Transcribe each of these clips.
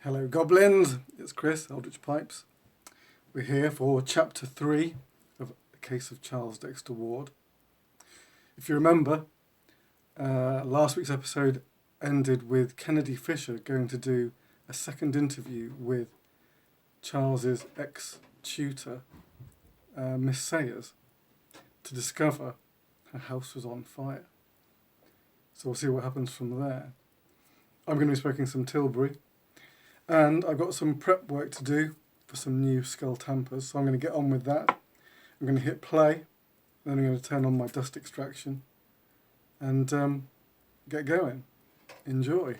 Hello Goblins, it's Chris, Eldritch Pipes. We're here for Chapter 3 of The Case of Charles Dexter Ward. If you remember, last week's episode ended with Kennedy Fisher going to do a second interview with Charles's ex-tutor, Miss Sayers, to discover her house was on fire. So we'll see what happens from there. I'm going to be speaking some Tilbury. And I've got some prep work to do for some new skull tampers, so I'm going to get on with that. I'm going to hit play, then I'm going to turn on my dust extraction and get going. Enjoy.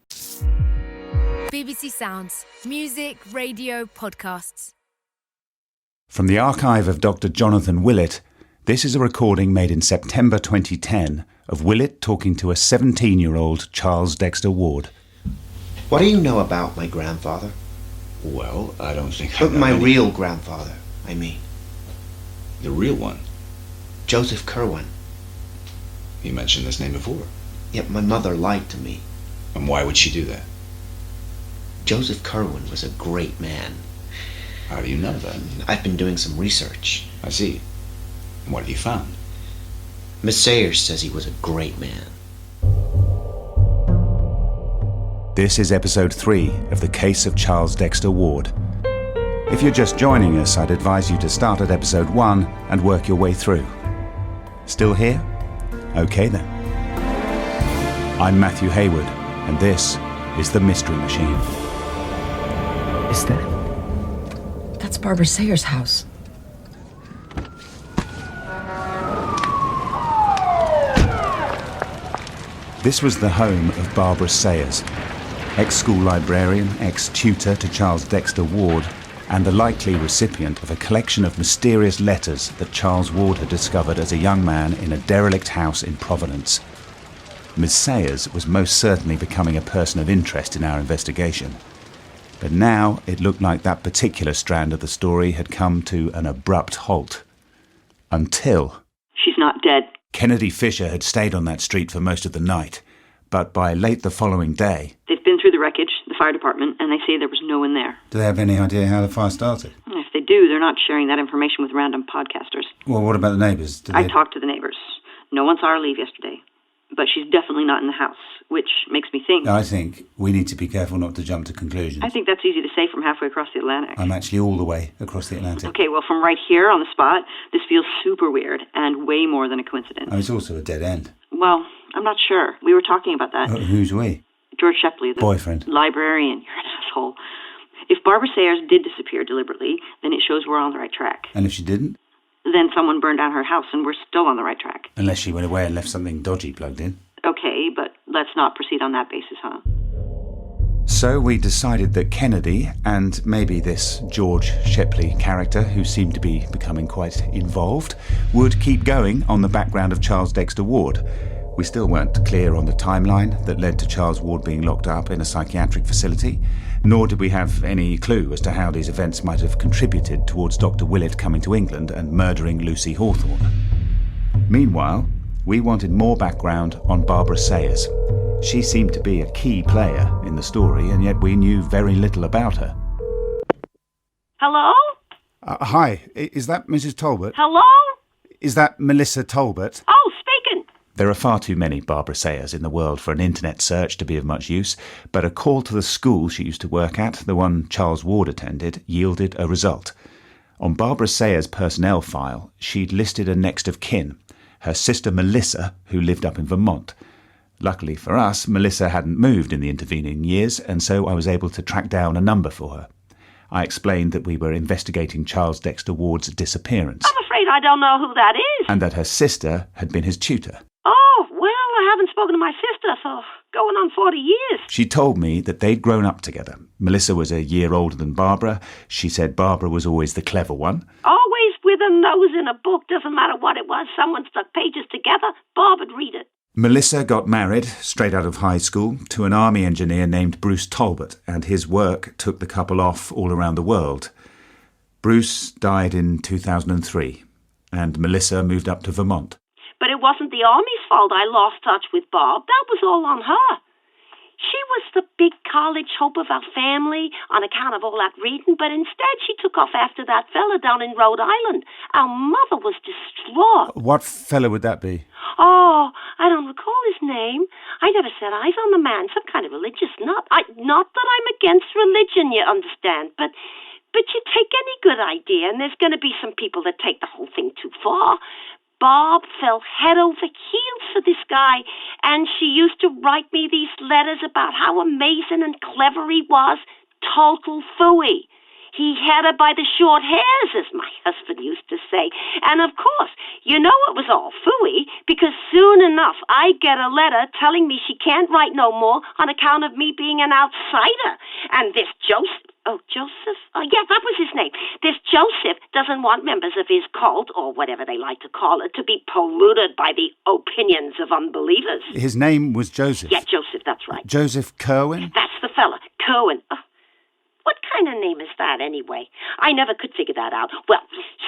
BBC Sounds. Music, radio, podcasts. From the archive of Dr. Jonathan Willett, this is a recording made in September 2010 of Willett talking to a 17-year-old Charles Dexter Ward. What do you know about my grandfather? Well, I don't think I know My any. real grandfather, I mean. The real one? Joseph Kerwin. You mentioned this name before. Yet my mother lied to me. And why would she do that? Joseph Kerwin was a great man. How do you know that? I've been doing some research. I see. What have you found? Miss Sayers says he was a great man. This is episode 3 of The Case of Charles Dexter Ward. If you're just joining us, I'd advise you to start at episode 1 and work your way through. Still here? Okay then. I'm Matthew Hayward, and this is The Mystery Machine. Is that? That's Barbara Sayers' house. This was the home of Barbara Sayers, ex-school librarian, ex-tutor to Charles Dexter Ward, and the likely recipient of a collection of mysterious letters that Charles Ward had discovered as a young man in a derelict house in Providence. Miss Sayers was most certainly becoming a person of interest in our investigation. But now it looked like that particular strand of the story had come to an abrupt halt. Until... She's not dead. Kennedy Fisher had stayed on that street for most of the night, but by late the following day... They've been through the wreckage, the fire department, and they say there was no one there. Do they have any idea how the fire started? If they do, they're not sharing that information with random podcasters. Well, what about the neighbours? I talked to the neighbours. No one saw her leave yesterday. But she's definitely not in the house, which makes me think... I think we need to be careful not to jump to conclusions. I think that's easy to say from halfway across the Atlantic. I'm actually all the way across the Atlantic. Okay, well, from right here on the spot, this feels super weird and way more than a coincidence. Oh, it's also a dead end. Well, I'm not sure. We were talking about that. Who's we? George Shepley, the boyfriend. Librarian. You're an asshole. If Barbara Sayers did disappear deliberately, then it shows we're on the right track. And if she didn't? Then someone burned down her house and we're still on the right track. Unless she went away and left something dodgy plugged in. Okay, but let's not proceed on that basis, huh? So we decided that Kennedy, and maybe this George Shepley character, who seemed to be becoming quite involved, would keep going on the background of Charles Dexter Ward. We still weren't clear on the timeline that led to Charles Ward being locked up in a psychiatric facility, nor did we have any clue as to how these events might have contributed towards Dr. Willett coming to England and murdering Lucy Hawthorne. Meanwhile, we wanted more background on Barbara Sayers. She seemed to be a key player in the story, and yet we knew very little about her. Hello? Hi, is that Mrs. Talbot? Hello? Is that Melissa Talbot? Oh, speaking. There are far too many Barbara Sayers in the world for an internet search to be of much use, but a call to the school she used to work at, the one Charles Ward attended, yielded a result. On Barbara Sayers' personnel file, she'd listed a next of kin, her sister Melissa, who lived up in Vermont. Luckily for us, Melissa hadn't moved in the intervening years, and so I was able to track down a number for her. I explained that we were investigating Charles Dexter Ward's disappearance. I'm afraid I don't know who that is. And that her sister had been his tutor. Oh, well, I haven't spoken to my sister for going on 40 years. She told me that they'd grown up together. Melissa was a year older than Barbara. She said Barbara was always the clever one. Always with a nose in a book, doesn't matter what it was. Someone stuck pages together, Bob would read it. Melissa got married, straight out of high school, to an army engineer named Bruce Talbot, and his work took the couple off all around the world. Bruce died in 2003, and Melissa moved up to Vermont. But it wasn't the Army's fault I lost touch with Bob. That was all on her. She was the big college hope of our family on account of all that reading, but instead she took off after that fella down in Rhode Island. Our mother was distraught. What fella would that be? Oh, I don't recall his name. I never set eyes on the man. Some kind of religious nut. Not that I'm against religion, you understand, but you take any good idea, and there's going to be some people that take the whole thing too far. Bob fell head over heels for this guy, and she used to write me these letters about how amazing and clever he was. Total phooey. He had her by the short hairs, as my husband used to say. And of course, you know it was all phooey, because soon enough I get a letter telling me she can't write no more on account of me being an outsider. And this Joseph? Yeah, that was his name. This Joseph doesn't want members of his cult, or whatever they like to call it, to be polluted by the opinions of unbelievers. His name was Joseph? Yeah, Joseph, that's right. Joseph Kerwin? That's the fella, Kerwin. What kind of name is that, anyway? I never could figure that out. Well,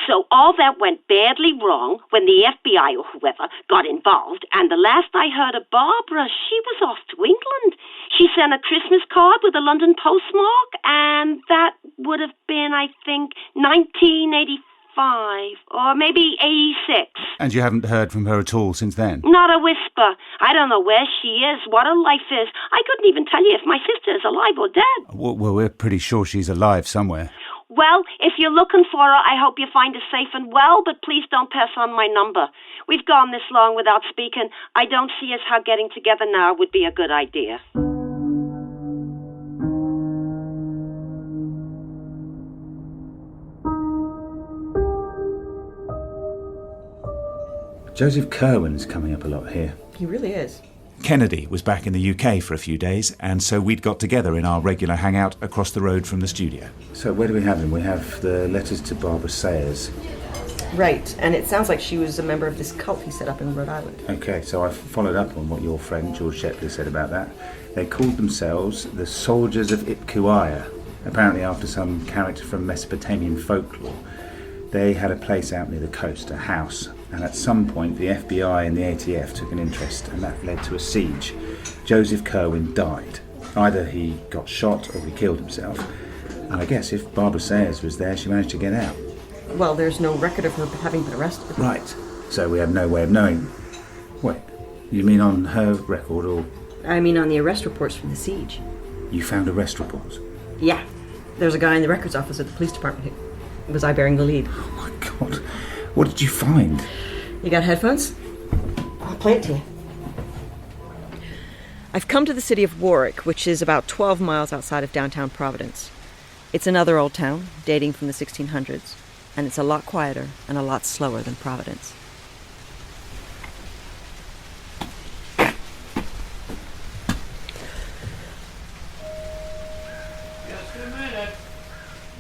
so all that went badly wrong when the FBI or whoever got involved, and the last I heard of Barbara, she was off to England. She sent a Christmas card with a London postmark, and that would have been, I think, 1985, or maybe 86. And you haven't heard from her at all since then? Not a whisper. I don't know where she is, what her life is. I couldn't even tell you if my sister is alive or dead. Well, we're pretty sure she's alive somewhere. Well, if you're looking for her, I hope you find her safe and well, but please don't pass on my number. We've gone this long without speaking. I don't see as how getting together now would be a good idea. Joseph Kerwin's coming up a lot here. He really is. Kennedy was back in the UK for a few days, and so we'd got together in our regular hangout across the road from the studio. So where do we have them? We have the letters to Barbara Sayers. Right, and it sounds like she was a member of this cult he set up in Rhode Island. Okay, so I followed up on what your friend George Shepley said about that. They called themselves the Soldiers of Ipkuaya, apparently after some character from Mesopotamian folklore. They had a place out near the coast, a house, and at some point the FBI and the ATF took an interest, and that led to a siege. Joseph Kerwin died. Either he got shot or he killed himself. And I guess if Barbara Sayers was there, she managed to get out. Well, there's no record of her having been arrested. Right, so we have no way of knowing. Wait, you mean on her record, or...? I mean on the arrest reports from the siege. You found arrest reports? Yeah, there's a guy in the records office at the police department. Was I bearing the lead? Oh my God, what did you find? You got headphones? I'll play it to you. I've come to the city of Warwick, which is about 12 miles outside of downtown Providence. It's another old town, dating from the 1600s, and it's a lot quieter and a lot slower than Providence.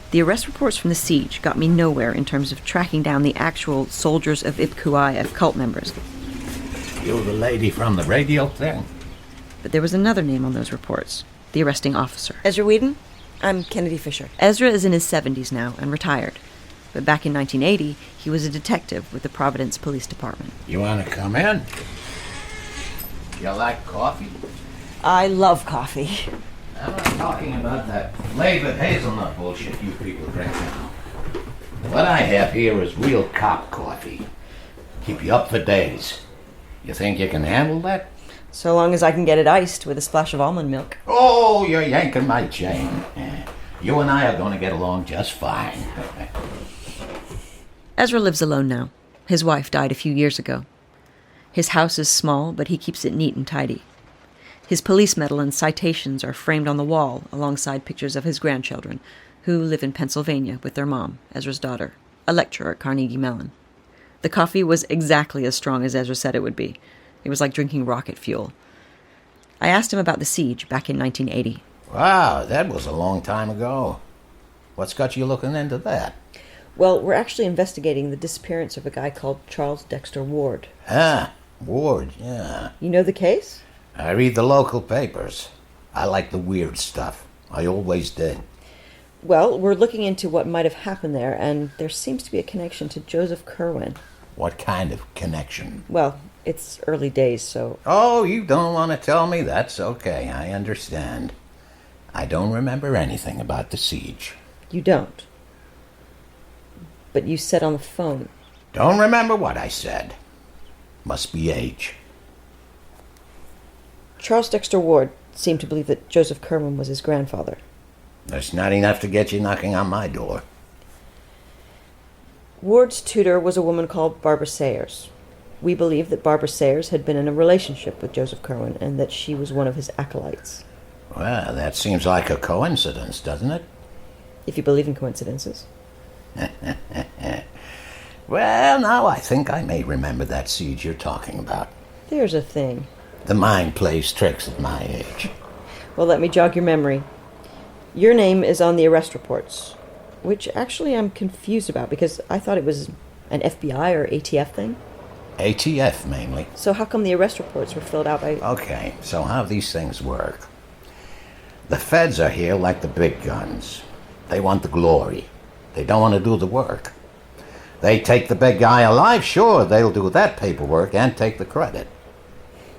The arrest reports from the siege got me nowhere in terms of tracking down the actual Soldiers of Ipkuaya cult members. You're the lady from the radio thing? But there was another name on those reports, the arresting officer. Ezra Whedon? I'm Kennedy Fisher. Ezra is in his 70s now and retired. But back in 1980, he was a detective with the Providence Police Department. You want to come in? You like coffee? I love coffee. I'm not talking about that flavored hazelnut bullshit you people drink now. What I have here is real cop coffee. Keep you up for days. You think you can handle that? So long as I can get it iced with a splash of almond milk. Oh, you're yanking my chain. You and I are going to get along just fine. Ezra lives alone now. His wife died a few years ago. His house is small, but he keeps it neat and tidy. His police medal and citations are framed on the wall alongside pictures of his grandchildren, who live in Pennsylvania with their mom, Ezra's daughter, a lecturer at Carnegie Mellon. The coffee was exactly as strong as Ezra said it would be. It was like drinking rocket fuel. I asked him about the siege back in 1980. Wow, that was a long time ago. What's got you looking into that? Well, we're actually investigating the disappearance of a guy called Charles Dexter Ward. Ah, Ward, yeah. You know the case? I read the local papers. I like the weird stuff. I always did. Well, we're looking into what might have happened there, and there seems to be a connection to Joseph Kerwin. What kind of connection? Well, it's early days, so... Oh, you don't want to tell me? That's okay. I understand. I don't remember anything about the siege. You don't? But you said on the phone. Don't remember what I said. Must be age. Charles Dexter Ward seemed to believe that Joseph Kerwin was his grandfather. That's not enough to get you knocking on my door. Ward's tutor was a woman called Barbara Sayers. We believe that Barbara Sayers had been in a relationship with Joseph Kerwin and that she was one of his acolytes. Well, that seems like a coincidence, doesn't it? If you believe in coincidences. Well, now I think I may remember that siege you're talking about. There's a thing. The mind plays tricks at my age. Well, let me jog your memory. Your name is on the arrest reports, which actually I'm confused about because I thought it was an FBI or ATF thing. ATF, mainly. So how come the arrest reports were filled out by... Okay, so how these things work. The feds are here like the big guns. They want the glory. They don't want to do the work. They take the big guy alive, sure, they'll do that paperwork and take the credit.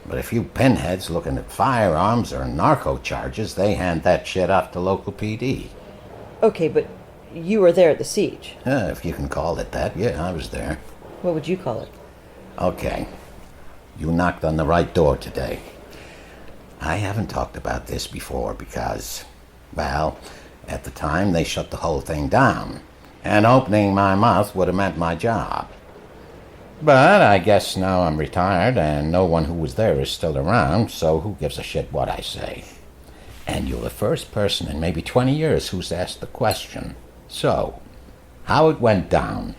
But if you pinheads looking at firearms or narco charges, they hand that shit off to local PD. Okay, but you were there at the siege. If you can call it that, yeah, I was there. What would you call it? Okay, you knocked on the right door today. I haven't talked about this before because, well, at the time they shut the whole thing down, and opening my mouth would have meant my job. But I guess now I'm retired and no one who was there is still around, so who gives a shit what I say? And you're the first person in maybe 20 years who's asked the question. So, how it went down.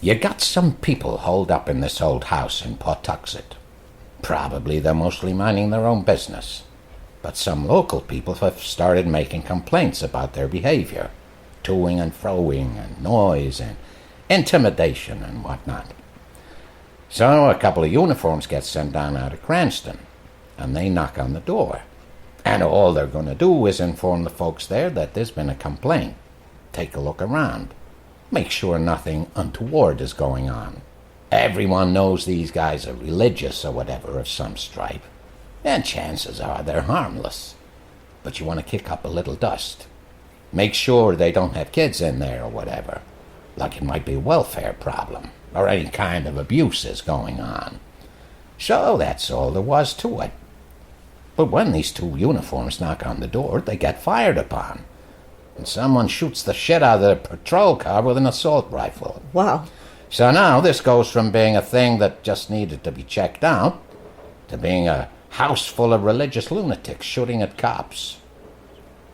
You got some people holed up in this old house in Pawtuxet. Probably they're mostly minding their own business. But some local people have started making complaints about their behavior. Toing and froing and noise and intimidation and whatnot. So a couple of uniforms get sent down out of Cranston, and they knock on the door. And all they're going to do is inform the folks there that there's been a complaint. Take a look around. Make sure nothing untoward is going on. Everyone knows these guys are religious or whatever of some stripe, and chances are they're harmless. But you want to kick up a little dust. Make sure they don't have kids in there or whatever, like it might be a welfare problem, or any kind of abuse is going on. So that's all there was to it. But when these two uniforms knock on the door, they get fired upon. And someone shoots the shit out of their patrol car with an assault rifle. Wow. So now this goes from being a thing that just needed to be checked out to being a house full of religious lunatics shooting at cops.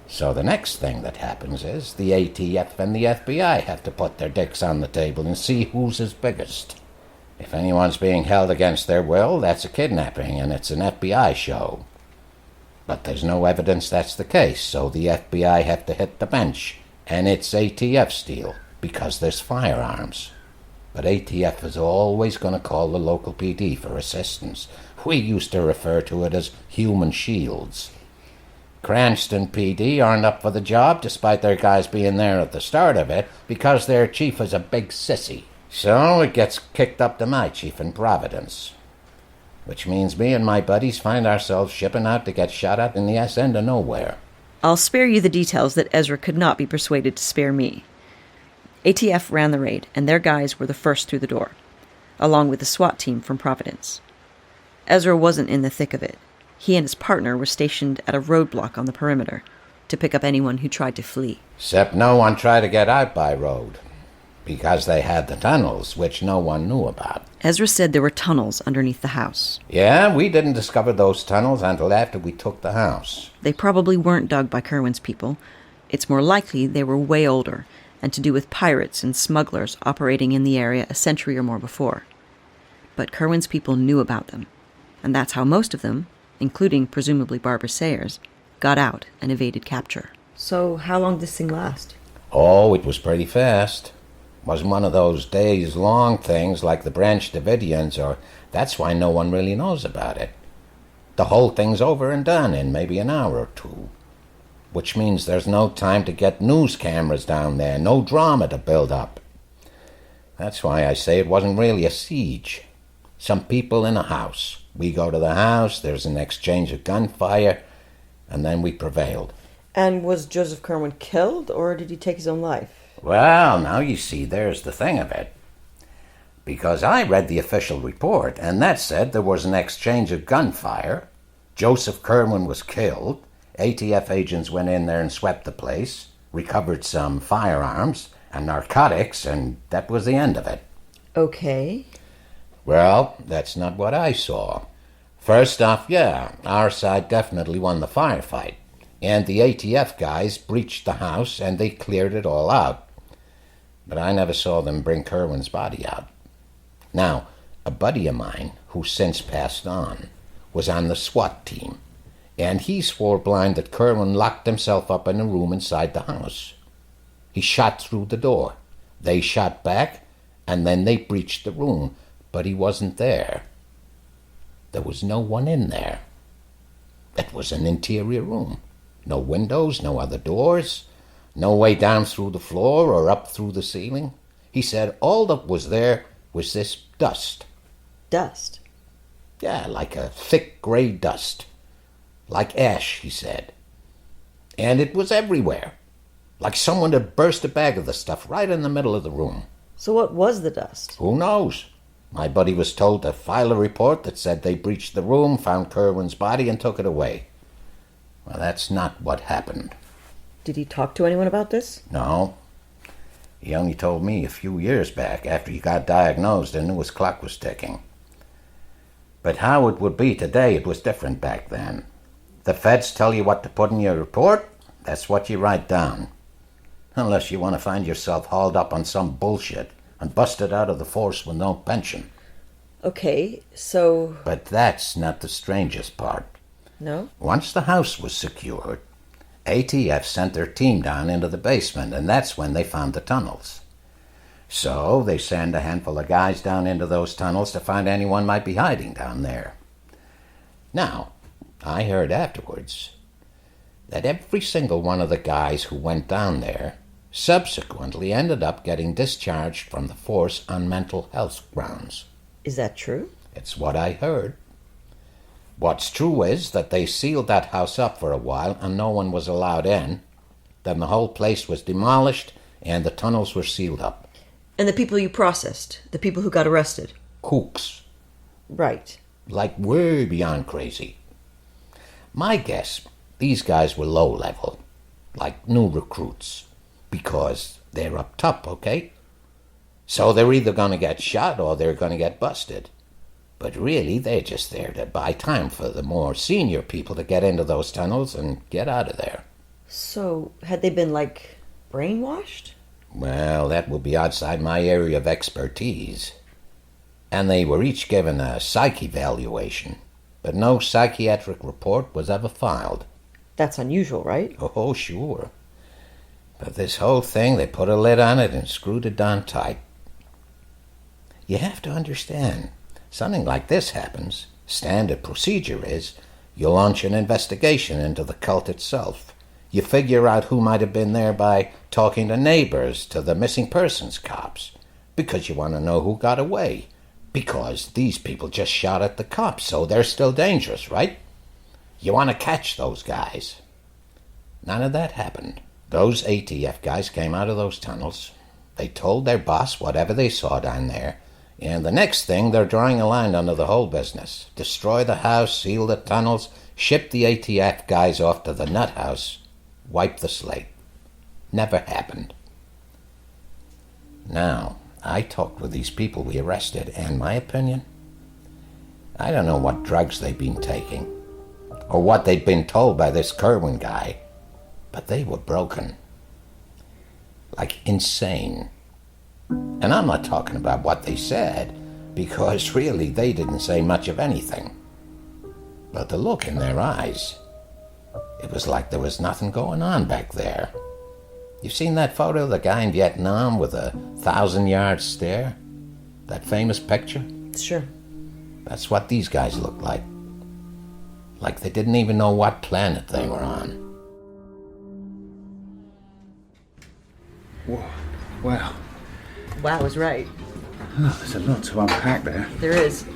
So the next thing that happens is the ATF and the FBI have to put their dicks on the table and see who's is biggest. If anyone's being held against their will, that's a kidnapping and it's an FBI show. But there's no evidence that's the case, so the FBI have to hit the bench, and it's ATF steel, because there's firearms. But ATF is always going to call the local PD for assistance. We used to refer to it as human shields. Cranston PD aren't up for the job, despite their guys being there at the start of it, because their chief is a big sissy. So it gets kicked up to my chief in Providence. Which means me and my buddies find ourselves shipping out to get shot at in the ass end of nowhere. I'll spare you the details that Ezra could not be persuaded to spare me. ATF ran the raid, and their guys were the first through the door, along with the SWAT team from Providence. Ezra wasn't in the thick of it. He and his partner were stationed at a roadblock on the perimeter to pick up anyone who tried to flee. Except no one tried to get out by road, because they had the tunnels, which no one knew about. Ezra said there were tunnels underneath the house. Yeah, we didn't discover those tunnels until after we took the house. They probably weren't dug by Kerwin's people. It's more likely they were way older, and to do with pirates and smugglers operating in the area a century or more before. But Kerwin's people knew about them, and that's how most of them, including presumably Barbara Sayers, got out and evaded capture. So how long did this thing last? Oh, it was pretty fast. Wasn't one of those days-long things like the Branch Davidians, or that's why no one really knows about it. The whole thing's over and done in maybe an hour or two. Which means there's no time to get news cameras down there, no drama to build up. That's why I say it wasn't really a siege. Some people in a house. We go to the house, there's an exchange of gunfire, and then we prevailed. And was Joseph Kerwin killed, or did he take his own life? Well, now you see, there's the thing of it. Because I read the official report, and that said there was an exchange of gunfire. Joseph Kerwin was killed. ATF agents went in there and swept the place, recovered some firearms and narcotics, and that was the end of it. Okay. Well, that's not what I saw. First off, yeah, our side definitely won the firefight. And the ATF guys breached the house and they cleared it all out. But I never saw them bring Kerwin's body out. Now, a buddy of mine, who since passed on, was on the SWAT team, and he swore blind that Kerwin locked himself up in a room inside the house. He shot through the door. They shot back, and then they breached the room, but he wasn't there. There was no one in there. It was an interior room. No windows, no other doors, no way down through the floor or up through the ceiling. He said all that was there was this dust. Dust? Yeah, like a thick gray dust. Like ash, he said. And it was everywhere. Like someone had burst a bag of the stuff right in the middle of the room. So what was the dust? Who knows? My buddy was told to file a report that said they breached the room, found Kerwin's body, and took it away. Well, that's not what happened. Did he talk to anyone about this? No. He only told me a few years back, after he got diagnosed and knew his clock was ticking. But how it would be today, it was different back then. The feds tell you what to put in your report, that's what you write down. Unless you want to find yourself hauled up on some bullshit and busted out of the force with no pension. Okay, so... But that's not the strangest part. No? Once the house was secured, ATF sent their team down into the basement, and that's when they found the tunnels. So they sent a handful of guys down into those tunnels to find anyone might be hiding down there. Now, I heard afterwards that every single one of the guys who went down there subsequently ended up getting discharged from the force on mental health grounds. Is that true? It's what I heard. What's true is that they sealed that house up for a while and no one was allowed in. Then the whole place was demolished and the tunnels were sealed up. And the people you processed, the people who got arrested? Kooks. Right. Like way beyond crazy. My guess, these guys were low level, like new recruits, because they're up top, okay? So they're either going to get shot or they're going to get busted. But really, they're just there to buy time for the more senior people to get into those tunnels and get out of there. So, had they been, like, brainwashed? Well, that would be outside my area of expertise. And they were each given a psych evaluation, but no psychiatric report was ever filed. That's unusual, right? Oh, sure. But this whole thing, they put a lid on it and screwed it down tight. You have to understand, something like this happens, standard procedure is, you launch an investigation into the cult itself. You figure out who might have been there by talking to neighbors, to the missing persons cops, because you want to know who got away. Because these people just shot at the cops, so they're still dangerous, right? You want to catch those guys. None of that happened. Those ATF guys came out of those tunnels. They told their boss whatever they saw down there, and the next thing, they're drawing a line under the whole business. Destroy the house, seal the tunnels, ship the ATF guys off to the nut house, wipe the slate. Never happened. Now, I talked with these people we arrested, and my opinion, I don't know what drugs they've been taking, or what they'd been told by this Kerwin guy, but they were broken. Like insane. And I'm not talking about what they said, because really they didn't say much of anything. But the look in their eyes, it was like there was nothing going on back there. You've seen that photo of the guy in Vietnam with a 1,000-yard stare? That famous picture? Sure. That's what these guys looked like. Like they didn't even know what planet they were on. Whoa. Wow. Wow is right. Oh, there's a lot to unpack there. There is.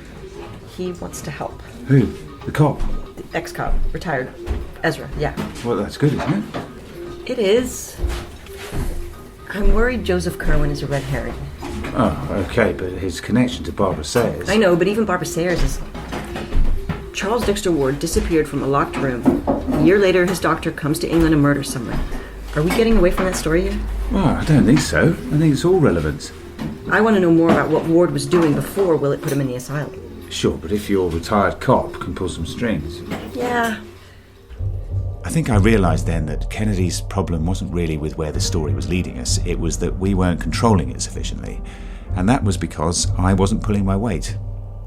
He wants to help. Who? The cop? The ex-cop. Retired. Ezra, yeah. Well, that's good, isn't it? It is. I'm worried Joseph Kerwin is a red herring. Oh, okay, but his connection to Barbara Sayers... I know, but even Barbara Sayers is... Charles Dexter Ward disappeared from a locked room. A year later, his doctor comes to England and murders someone. Are we getting away from that story yet? Well, I don't think so. I think it's all relevant. I want to know more about what Ward was doing before Willett put him in the asylum. Sure, but if your retired cop can pull some strings... Yeah. I think I realised then that Kennedy's problem wasn't really with where the story was leading us. It was that we weren't controlling it sufficiently. And that was because I wasn't pulling my weight.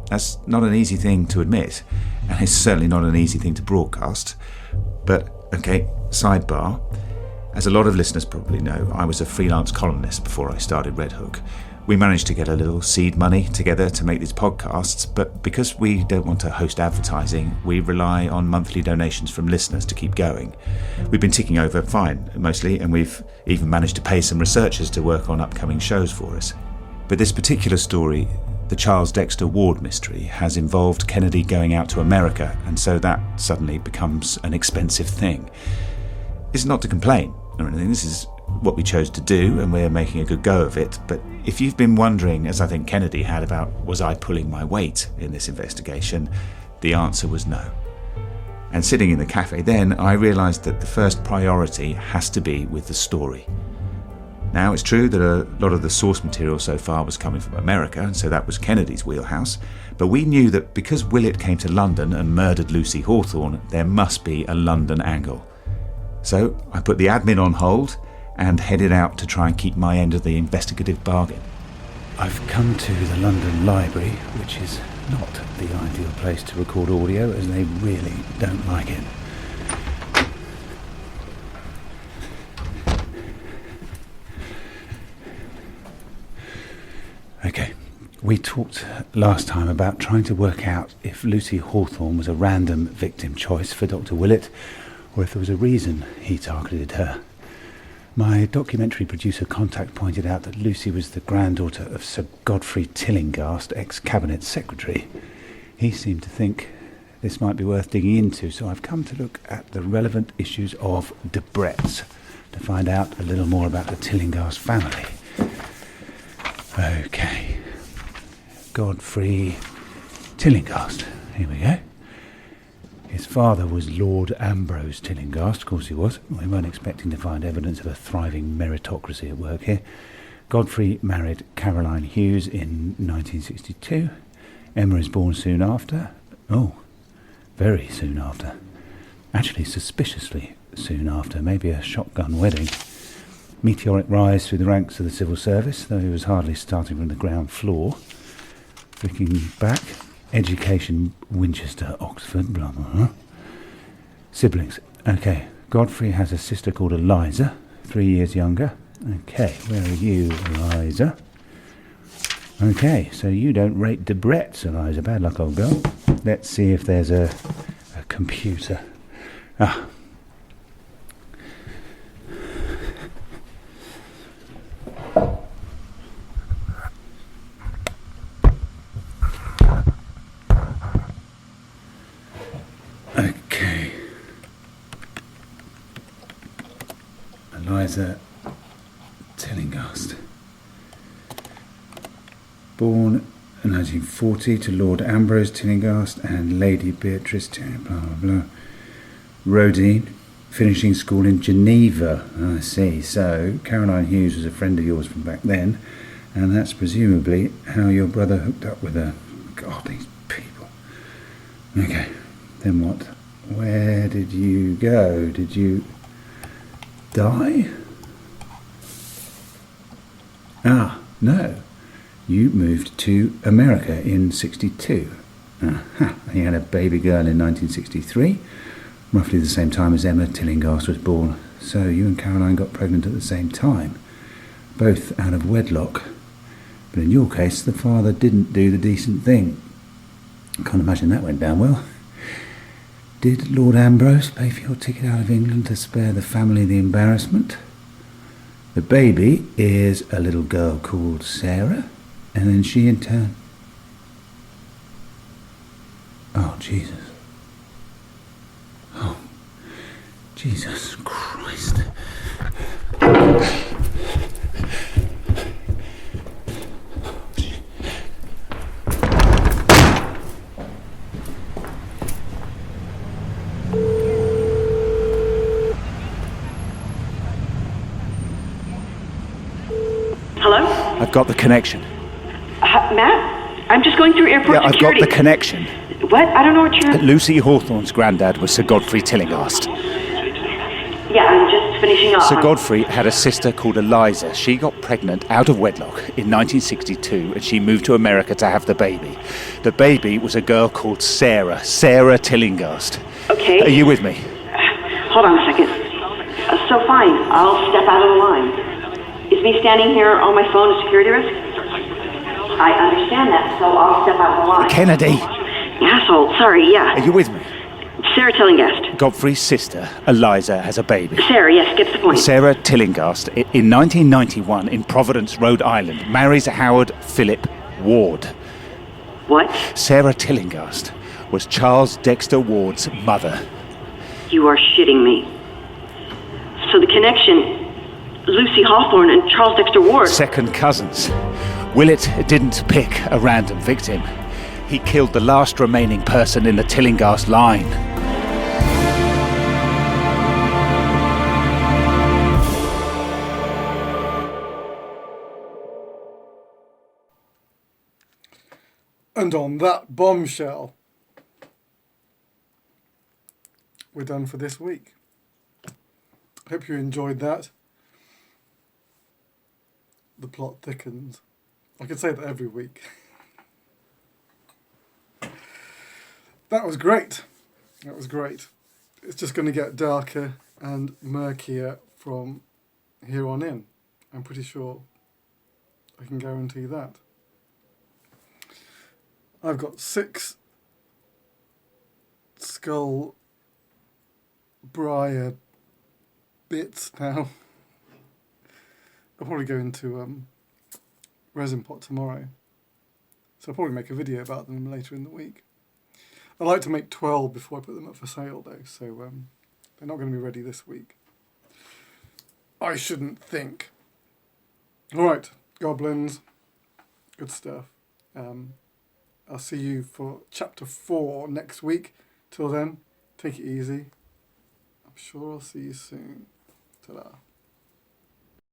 That's not an easy thing to admit, and it's certainly not an easy thing to broadcast. But, okay, sidebar. As a lot of listeners probably know, I was a freelance columnist before I started Red Hook. We managed to get a little seed money together to make these podcasts, but because we don't want to host advertising, we rely on monthly donations from listeners to keep going. We've been ticking over fine, mostly, and we've even managed to pay some researchers to work on upcoming shows for us. But this particular story, the Charles Dexter Ward mystery, has involved Kennedy going out to America, and so that suddenly becomes an expensive thing. It's not to complain or anything, this is what we chose to do, and we're making a good go of it. But if you've been wondering, as I think Kennedy had, about was I pulling my weight in this investigation, the answer was no. And sitting in the cafe then, I realised that the first priority has to be with the story. Now, it's true that a lot of the source material so far was coming from America, and so that was Kennedy's wheelhouse, but we knew that because Willett came to London and murdered Lucy Hawthorne, there must be a London angle. So I put the admin on hold and headed out to try and keep my end of the investigative bargain. I've come to the London Library, which is not the ideal place to record audio, as they really don't like it. Okay, we talked last time about trying to work out if Lucy Hawthorne was a random victim choice for Dr. Willett, or if there was a reason he targeted her. My documentary producer contact pointed out that Lucy was the granddaughter of Sir Godfrey Tillinghast, ex-cabinet secretary. He seemed to think this might be worth digging into, so I've come to look at the relevant issues of Debrett's to find out a little more about the Tillinghast family. Okay, Godfrey Tillinghast, here we go. His father was Lord Ambrose Tillinghast, of course he was. We weren't expecting to find evidence of a thriving meritocracy at work here. Godfrey married Caroline Hughes in 1962. Emma is born soon after. Oh, very soon after. Actually, suspiciously soon after, maybe a shotgun wedding. Meteoric rise through the ranks of the civil service, though he was hardly starting from the ground floor. Looking back, education, Winchester, Oxford, blah, blah, blah. Siblings. Okay, Godfrey has a sister called Eliza, 3 years younger. Okay, where are you, Eliza? Okay, so you don't rate Debrett's, Eliza. Bad luck, old girl. Let's see if there's a computer. Ah. Okay. Eliza Tillinghast. Born in 1940 to Lord Ambrose Tillinghast and Lady Beatrice Tillinghast, blah, blah, blah. Rodine, finishing school in Geneva. I see. So, Caroline Hughes was a friend of yours from back then, and that's presumably how your brother hooked up with her. God, these people. Okay, then what? Where did you go? Did you die? Ah, no. You moved to America in 62. Aha. He had a baby girl in 1963, roughly the same time as Emma Tillinghast was born. So you and Caroline got pregnant at the same time, both out of wedlock. But in your case, the father didn't do the decent thing. I can't imagine that went down well. Did Lord Ambrose pay for your ticket out of England to spare the family the embarrassment? The baby is a little girl called Sarah, and then she in turn... Oh, Jesus. Oh, Jesus Christ. Hello? I've got the connection. Matt? I'm just going through airport Yeah, I've security. got the connection. What? I don't know what you're... Lucy Hawthorne's granddad was Sir Godfrey Tillinghast. Yeah, I'm just finishing up. Sir Godfrey had a sister called Eliza. She got pregnant out of wedlock in 1962 and she moved to America to have the baby. The baby was a girl called Sarah Tillinghast. Okay. Are you with me? Hold on a second. So fine, I'll step out of the line. Is me standing here on my phone a security risk? I understand that, so I'll step out of the line. Kennedy! Asshole, sorry, yeah. Are you with me? Sarah Tillinghast. Godfrey's sister, Eliza, has a baby. Sarah, yes, get to the point. Sarah Tillinghast, in 1991, in Providence, Rhode Island, marries Howard Philip Ward. What? Sarah Tillinghast was Charles Dexter Ward's mother. You are shitting me. So the connection, Lucy Hawthorne and Charles Dexter Ward. Second cousins. Willett didn't pick a random victim. He killed the last remaining person in the Tillinghast line. And on that bombshell, we're done for this week. Hope you enjoyed that. The plot thickens. I could say that every week. That was great. That was great. It's just going to get darker and murkier from here on in. I'm pretty sure I can guarantee that. I've got 6 skull briar bits now. I'll probably go into resin pot tomorrow. So I'll probably make a video about them later in the week. I like to make 12 before I put them up for sale though, so they're not going to be ready this week. I shouldn't think. Alright, goblins. Good stuff. I'll see you for chapter 4 next week. Till then, take it easy. I'm sure I'll see you soon. Ta-da.